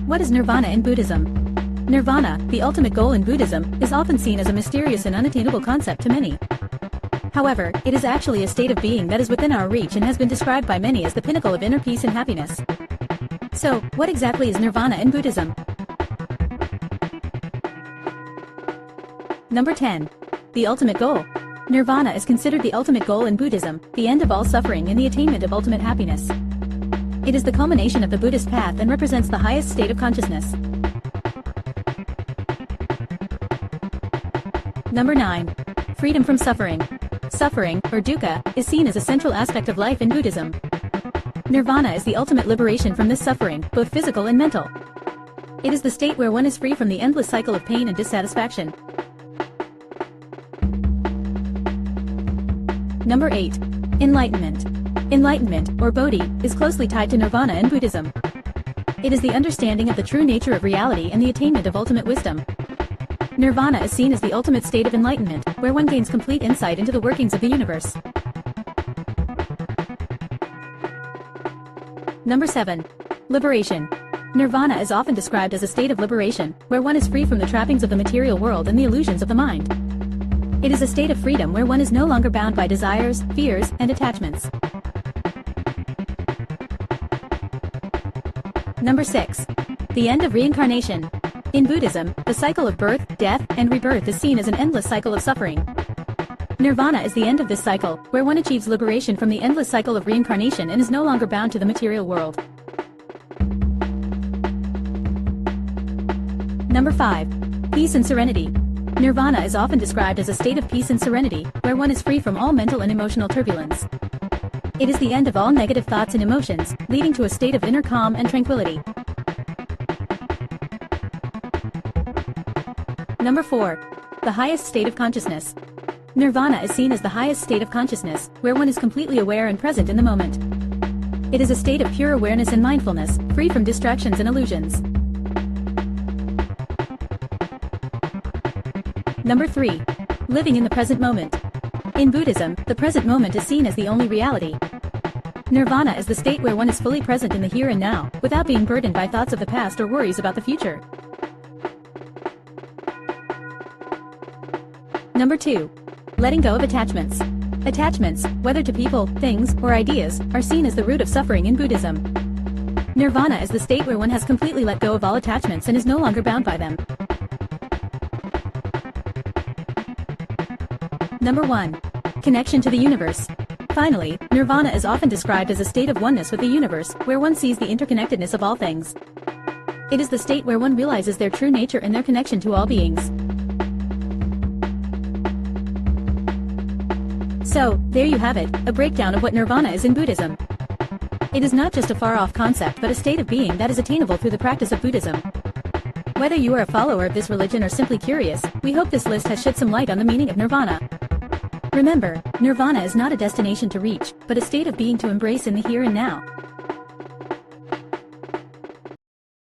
What is Nirvana in Buddhism? Nirvana, the ultimate goal in Buddhism, is often seen as a mysterious and unattainable concept to many. However, it is actually a state of being that is within our reach and has been described by many as the pinnacle of inner peace and happiness. So, what exactly is Nirvana in Buddhism? Number 10. The ultimate goal. Nirvana is considered the ultimate goal in Buddhism, the end of all suffering and the attainment of ultimate happiness. It is the culmination of the Buddhist path and represents the highest state of consciousness. Number 9. Freedom from suffering. Suffering, or dukkha, is seen as a central aspect of life in Buddhism. Nirvana is the ultimate liberation from this suffering, both physical and mental. It is the state where one is free from the endless cycle of pain and dissatisfaction. Number 8. Enlightenment. Enlightenment, or Bodhi, is closely tied to Nirvana in Buddhism. It is the understanding of the true nature of reality and the attainment of ultimate wisdom. Nirvana is seen as the ultimate state of enlightenment, where one gains complete insight into the workings of the universe. Number 7. Liberation. Nirvana is often described as a state of liberation, where one is free from the trappings of the material world and the illusions of the mind. It is a state of freedom where one is no longer bound by desires, fears, and attachments. Number 6. The End of Reincarnation. In Buddhism, the cycle of birth, death, and rebirth is seen as an endless cycle of suffering. Nirvana is the end of this cycle, where one achieves liberation from the endless cycle of reincarnation and is no longer bound to the material world. Number 5. Peace and serenity. Nirvana is often described as a state of peace and serenity, where one is free from all mental and emotional turbulence. It is the end of all negative thoughts and emotions, leading to a state of inner calm and tranquility. Number 4. The highest state of consciousness. Nirvana is seen as the highest state of consciousness, where one is completely aware and present in the moment. It is a state of pure awareness and mindfulness, free from distractions and illusions. Number 3. Living in the present moment. In Buddhism, the present moment is seen as the only reality. Nirvana is the state where one is fully present in the here and now, without being burdened by thoughts of the past or worries about the future. Number 2. Letting go of attachments. Attachments, whether to people, things, or ideas, are seen as the root of suffering in Buddhism. Nirvana is the state where one has completely let go of all attachments and is no longer bound by them. Number 1. Connection to the universe. Finally, Nirvana is often described as a state of oneness with the universe, where one sees the interconnectedness of all things. It is the state where one realizes their true nature and their connection to all beings. So, there you have it, a breakdown of what Nirvana is in Buddhism. It is not just a far-off concept but a state of being that is attainable through the practice of Buddhism. Whether you are a follower of this religion or simply curious, we hope this list has shed some light on the meaning of Nirvana. Remember, Nirvana is not a destination to reach, but a state of being to embrace in the here and now.